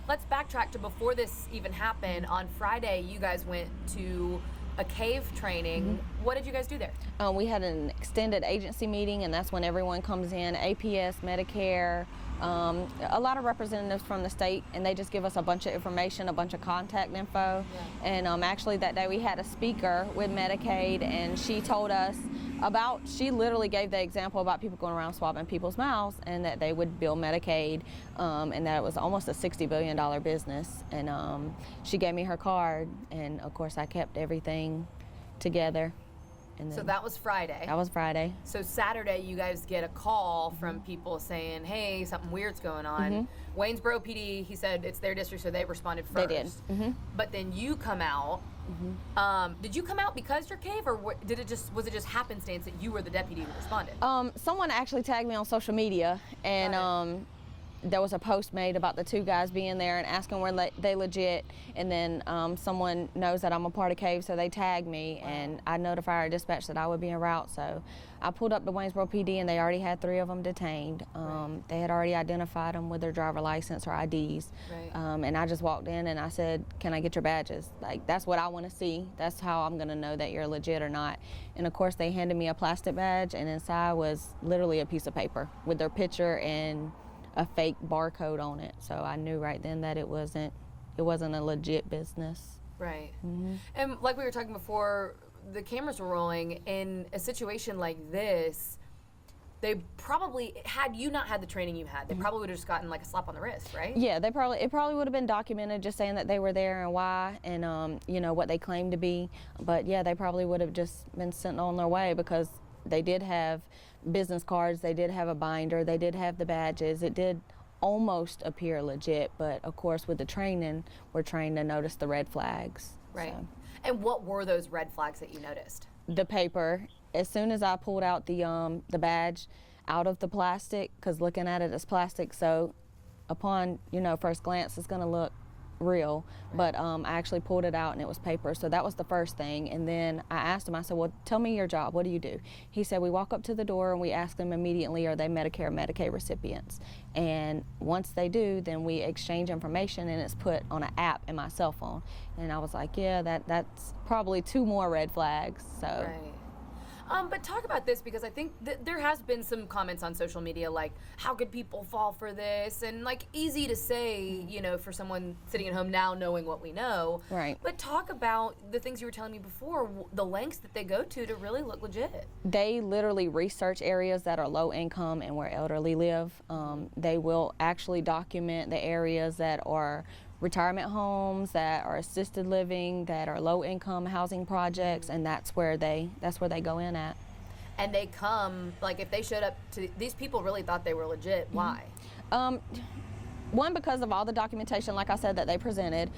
let's backtrack to before this even happened. On Friday, you guys went to a C.A.V.E training. What did you guys do there? We had an extended agency meeting, and that's when everyone comes in, APS, Medicare, a lot of representatives from the state, and they just give us a bunch of information, a bunch of contact info. And actually that day we had a speaker with Medicaid, and she told us she literally gave the example about people going around swabbing people's mouths, and that they would bill Medicaid, and that it was almost a $60 billion business. And she gave me her card, and of course I kept everything together. And then, so that was Friday. That was Friday. So Saturday, you guys get a call from people saying, hey, something weird's going on. Waynesboro PD, he said it's their district, so they responded first. They did. But then you come out. Did you come out because you're C.A.V.E, or was it just happenstance that you were the deputy who responded? Someone actually tagged me on social media, and there was a post made about the two guys being there and asking were they legit, and then someone knows that I'm a part of C.A.V.E, so they tagged me, and I notified our dispatch that I would be en route. So I pulled up to Waynesboro PD, and they already had 3 of them detained. They had already identified them with their driver license or IDs. And I just walked in and I said, can I get your badges? Like, that's what I want to see. That's how I'm going to know that you're legit or not. And of course they handed me a plastic badge, and inside was literally a piece of paper with their picture and a fake barcode on it. So I knew right then that it wasn't a legit business. Right. And like we were talking before, the cameras were rolling. In a situation like this, they probably, had you not had the training you had, they probably would have just gotten like a slap on the wrist, right? Yeah, it probably would have been documented, just saying that they were there and why, and you know, what they claimed to be. But yeah, they probably would have just been sent on their way, because they did have business cards, they did have a binder, they did have the badges. It did almost appear legit, but of course with the training, we're trained to notice the red flags. Right. So. And what were those red flags that you noticed? The paper. As soon as I pulled out the badge out of the plastic, because looking at it as plastic, so upon, you know, first glance it's going to look real, but I actually pulled it out and it was paper. So that was the first thing. And then I asked him, I said, well, tell me your job, what do you do? He said, we walk up to the door and we ask them immediately, are they Medicare or Medicaid recipients? And once they do, then we exchange information, and it's put on an app in my cell phone. And I was like, yeah, that's probably 2 more red flags. So. Right. But talk about this, because I think there has been some comments on social media like, how could people fall for this? And like, easy to say, you know, for someone sitting at home now knowing what we know. Right. But talk about the things you were telling me before, the lengths that they go to really look legit. They literally research areas that are low income and where elderly live. They will actually document the areas that are retirement homes, that are assisted living, that are low income housing projects, and that's where they go in at. And they come, like, if they showed up to, these people really thought they were legit. Why? One, because of all the documentation, like I said, that they presented.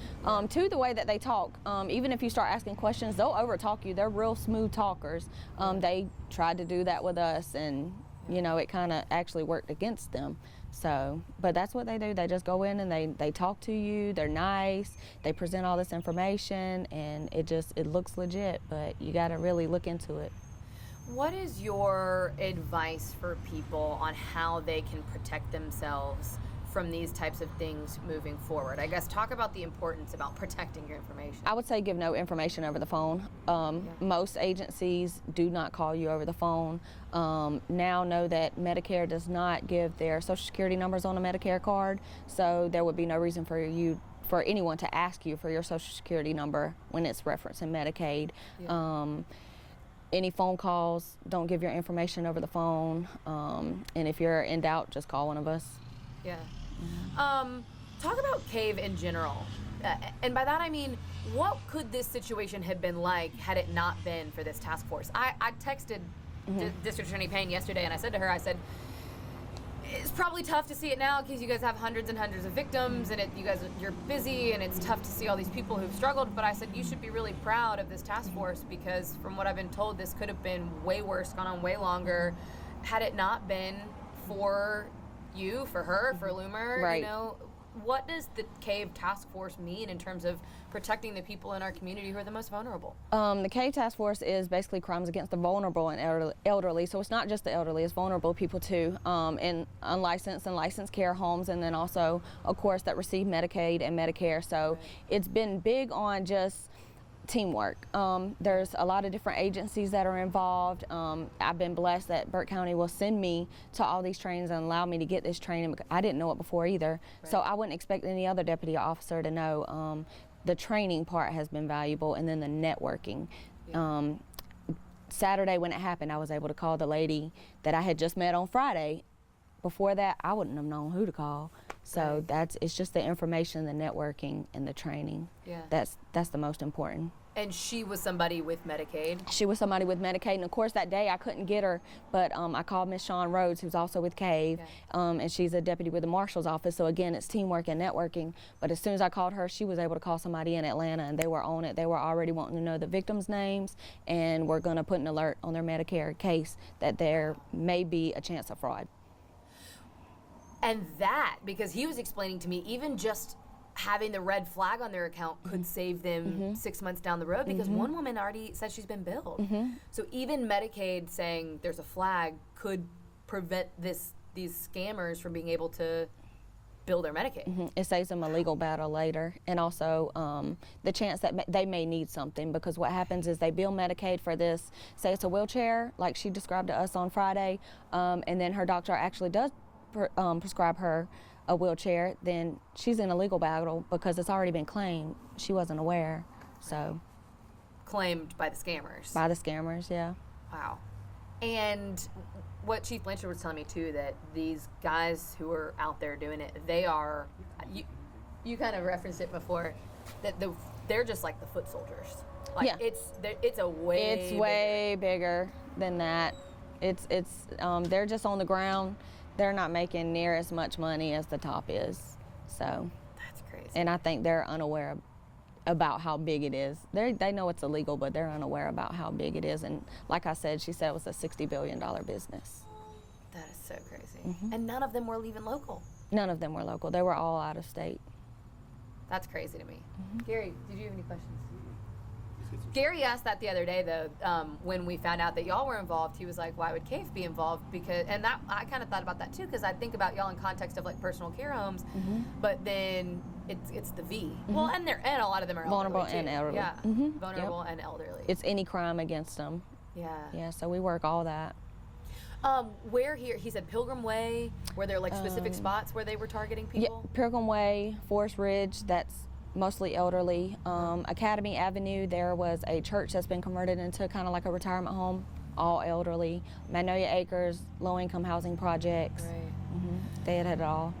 2, the way that they talk. Even if you start asking questions, they'll over-talk you. They're real smooth talkers. They tried to do that with us, and you know, it kind of actually worked against them. So, but that's what they do. They just go in and they talk to you. They're nice. They present all this information, and it looks legit, but you got to really look into it. What is your advice for people on how they can protect themselves from these types of things moving forward? I guess talk about the importance about protecting your information. I would say give no information over the phone. Most agencies do not call you over the phone. Now know that Medicare does not give their Social Security numbers on a Medicare card, so there would be no reason for anyone to ask you for your Social Security number when it's referenced in Medicaid. Any phone calls, don't give your information over the phone. And if you're in doubt, just call one of us. Yeah. Talk about C.A.V.E in general. And by that I mean, what could this situation have been like had it not been for this task force? I texted District Attorney Payne yesterday, and I said to her, I said, it's probably tough to see it now because you guys have hundreds and hundreds of victims, and you're busy, and it's tough to see all these people who've struggled. But I said, you should be really proud of this task force, because from what I've been told, this could have been way worse, gone on way longer, had it not been for you, for her, for Loomer. Right. You know, what does the C.A.V.E. task force mean in terms of protecting the people in our community who are the most vulnerable? The C.A.V.E. task force is basically crimes against the vulnerable and elderly. So it's not just the elderly, it's vulnerable people too, in unlicensed and licensed care homes, and then also, of course, that receive Medicaid and Medicare. So it's been big on just teamwork. There's a lot of different agencies that are involved. I've been blessed that Burke County will send me to all these trainings and allow me to get this training. I didn't know it before either, so I wouldn't expect any other deputy officer to know. The training part has been valuable, and then the networking. Saturday when it happened, I was able to call the lady that I had just met on Friday. Before that, I wouldn't have known who to call. So it's just the information, the networking, and the training. Yeah. That's the most important. And she was somebody with Medicaid? She was somebody with Medicaid, and of course that day I couldn't get her, but I called Miss Shawn Rhodes, who's also with C.A.V.E., and she's a deputy with the marshal's office, so again, it's teamwork and networking. But as soon as I called her, she was able to call somebody in Atlanta, and they were on it. They were already wanting to know the victims' names, and we're gonna put an alert on their Medicare case that there may be a chance of fraud. And that, because he was explaining to me, even just having the red flag on their account could save them 6 months down the road, because one woman already said she's been billed. So even Medicaid saying there's a flag could prevent these scammers from being able to bill their Medicaid. It saves them a legal battle later, and also the chance that they may need something, because what happens is they bill Medicaid for this, say it's a wheelchair, like she described to us on Friday, and then her doctor actually does prescribe her a wheelchair, then she's in a legal battle because it's already been claimed. She wasn't aware, so. Claimed by the scammers. By the scammers, yeah. Wow. And what Chief Blanchard was telling me too, that these guys who are out there doing it, they are, you kind of referenced it before, that they're just like the foot soldiers. Like it's way bigger than that. They're just on the ground. They're not making near as much money as the top is, so. That's crazy. And I think they're unaware about how big it is. They know it's illegal, but they're unaware about how big it is. And like I said, she said it was a $60 billion business. That is so crazy. And none of them were even local. None of them were local. They were all out of state. That's crazy to me. Gary, did you have any questions? Gary asked that the other day, though, when we found out that y'all were involved. He was like, why would C.A.V.E. be involved? And that I kind of thought about that, too, because I think about y'all in context of, like, personal care homes, but then it's the V. Well, and a lot of them are vulnerable elderly, and too. elderly. Yeah, vulnerable and elderly. It's any crime against them. Yeah. Yeah, so we work all that. Where here, he said Pilgrim Way, were there, like, specific spots where they were targeting people? Yeah, Pilgrim Way, Forest Ridge, that's mostly elderly. Academy Avenue, there was a church that's been converted into kind of like a retirement home, all elderly. Magnolia Acres, low-income housing projects. Right. They had it all.